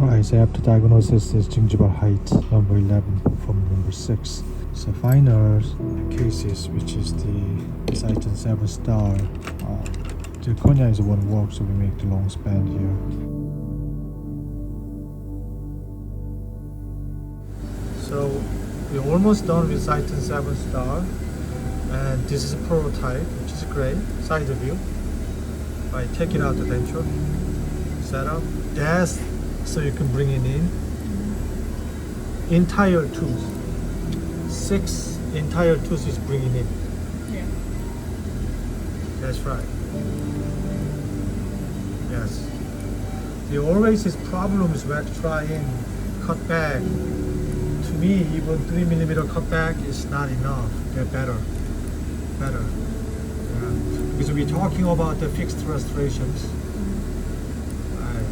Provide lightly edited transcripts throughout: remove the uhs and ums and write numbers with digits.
Alright, so after diagnosis is gingival height number 11 from number 6. So final cases, which is the Titan 7 star. The cornea is one work, so we make the long span here. So we're almost done with Titan 7 star, and this is a prototype, which is great. Side view. I take it out the denture, set up. That's so you can bring it in. Entire tooth. 6 entire tooth is bringing in. Yeah. That's right. Yes. There always is problems when try and cut back. To me, even 3mm cutback is not enough. They're better. Yeah. Because we're talking about the fixed restorations. Right.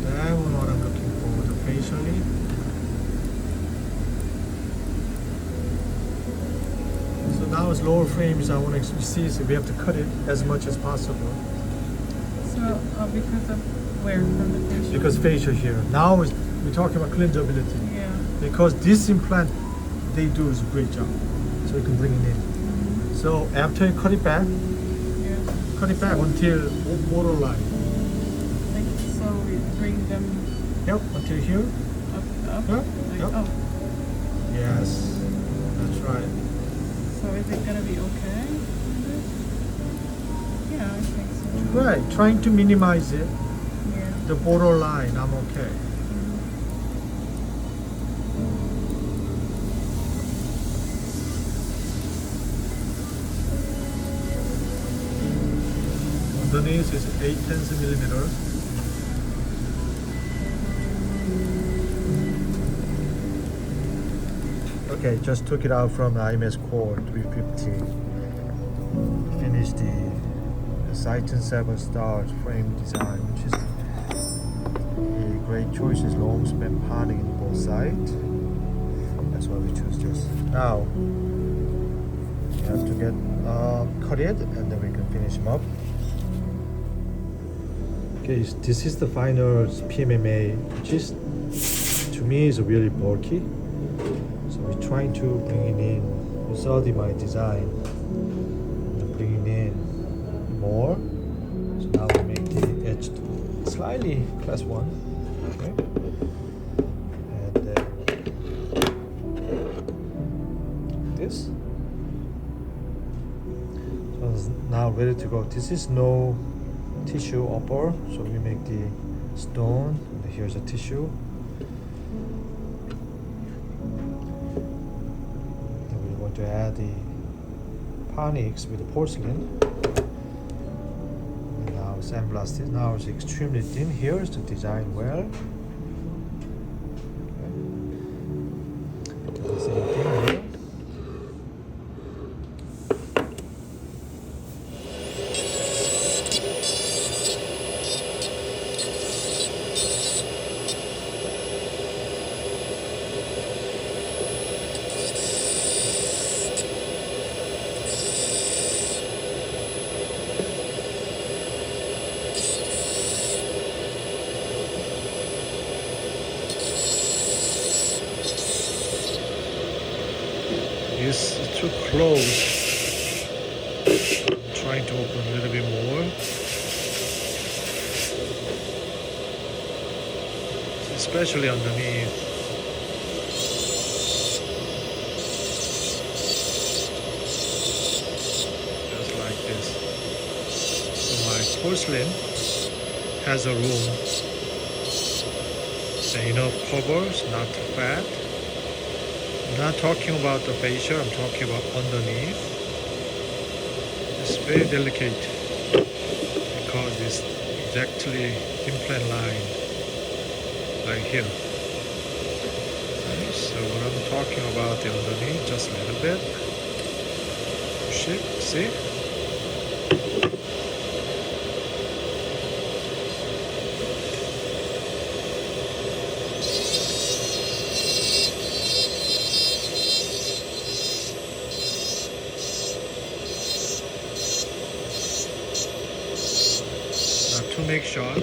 That's what I'm looking for, the facially. So now it's lower frames. I want to see, so we have to cut it as much as possible. So because of where from the facial? Because facial here. Now we're talking about cleanability. Yeah. Because this implant they do is a great job. So you can bring it in. So after you cut it back until borderline. Like, so we bring them Yep, until here. up. Yep, Like, yep. oh. Yes, that's right. So is it gonna be okay? Yeah, I think so. Right, trying to minimize it. Yeah. The borderline, I'm okay. Underneath is 8/10 mm. Okay, just took it out from the IMS core 350. Finished the Titan 7 star frame design, which is a great choice. Is long span padding in both sides. That's why we choose this. Now we have to get cut it, and then we can finish them up. Okay, this is the final PMMA, which is to me is really bulky. So we're trying to bring it in. You saw my design. Bring it in more. So now we make the edge slightly class 1. Okay. And then this. So it's now ready to go. This is no tissue upper, so we make the stone. And here's a tissue. Then we're going to add the Ponyx with the porcelain. And now sandblast it. Now it's extremely thin. Here's the design well. Okay. Do the same thing here. It's too close. I'm trying to open a little bit more. Especially underneath. Just like this. So my porcelain has a room. And enough covers, not too fat. I'm not talking about the fascia, I'm talking about underneath. It's very delicate because it's exactly implant line right here. Okay, so what I'm talking about the underneath, just a little bit. Push it, see? To make sure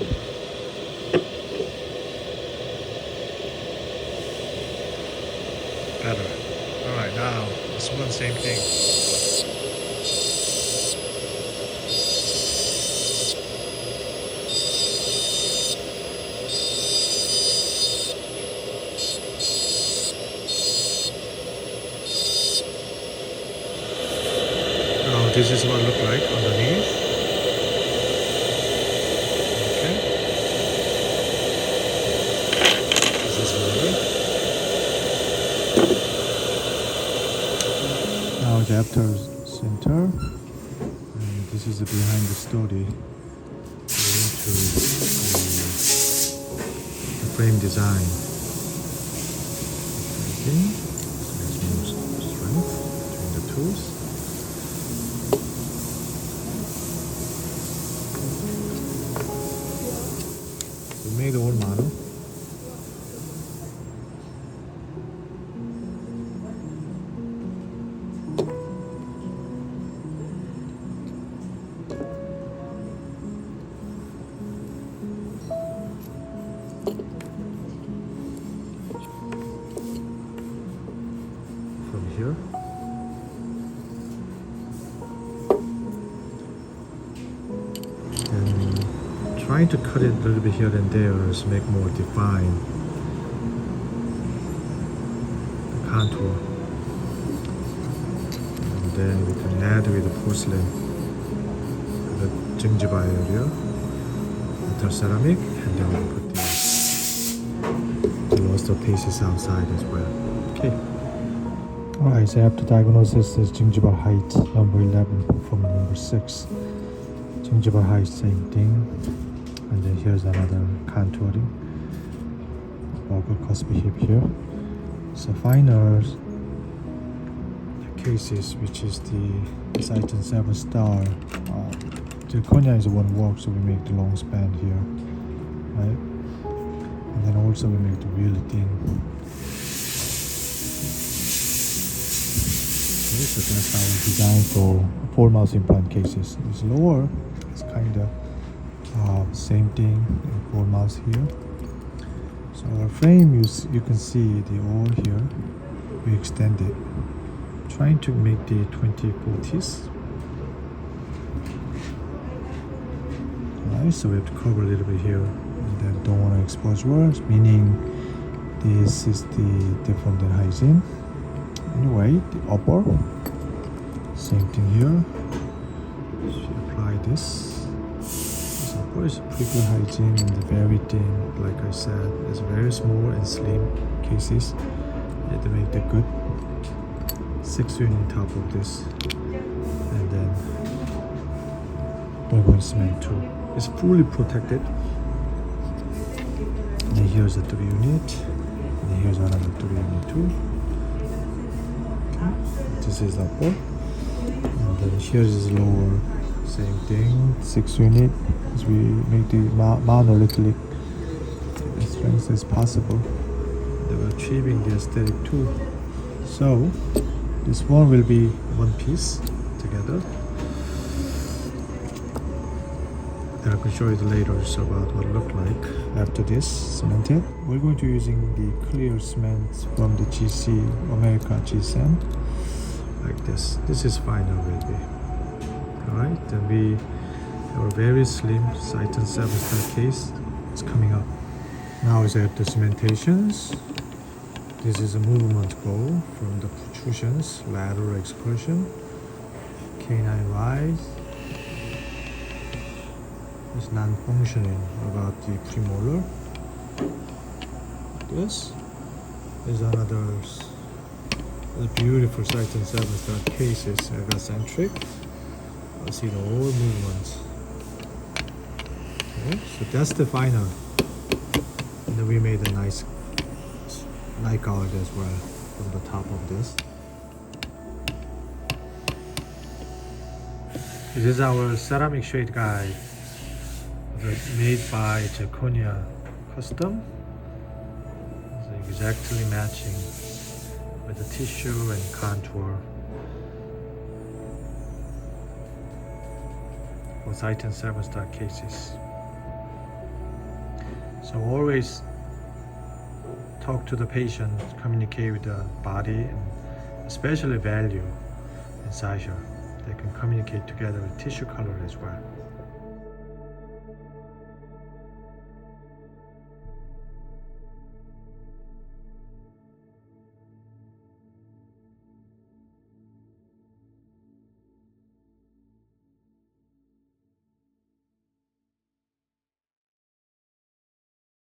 better. Alright, now this one same thing. Now this is what it look like underneath. Okay. This is another. Now the after center, and this is behind the story. Going to the frame design. Okay, so let's move strength between the tools. So we made the whole model. From here, and trying to cut it a little bit here and there to make more defined the contour, and then we can add with the porcelain, the gingiva area, the ceramic, and then we put the rest of pieces outside as well. Okay. Alright, so after diagnosis is gingiva height number 11 from number 6. Gingiva height, same thing. And then here's another contouring. Vocal cusp hip here. So final the cases, which is the Citon 7 star. Zirconia is one work, so we make the long span here. Right? And then also we make the really thin. So that's our design for mouth implant cases. It's lower, it's kind of same thing for mouth here. So our frame, you can see the all here. We extend it, trying to make the 24 teeth. Alright, so we have to cover a little bit here, and then don't want to expose words, meaning this is the different than hygiene. Anyway, the upper, same thing here. So you apply this. This upper is pretty good hygiene and very thin. Like I said, it's very small and slim cases. You have to make the good 6 unit on top of this, and then we're going to cement too. It's fully protected. And then here's the 3 unit, and then here's another 3 unit too. This is upper, and then here is lower, same thing, 6 unit, as we make the monolithic as strength as possible. They were achieving the aesthetic too. So this one will be one piece together. Then I can show you the later about what it looked like after this cemented. We're going to using the clear cement from the GC America GSM. Like this. This is final baby. Alright, then we have a very slim Citon 7 star case. It's coming up. Now is after cementations. This is a movement goal from the protrusions, lateral excursion, canine rise. It's non-functioning about the premolar. This is another. The beautiful Citon 7 star cases, egocentric. I'll see the whole movements. Okay, so that's the final. And then we made a nice night guard as well from the top of this. This is our ceramic shade guide made by Zirconia Custom. It's exactly matching with the tissue and contour for Citon 7 star cases. So always talk to the patient, communicate with the body, and especially value incisor. They can communicate together with tissue color as well.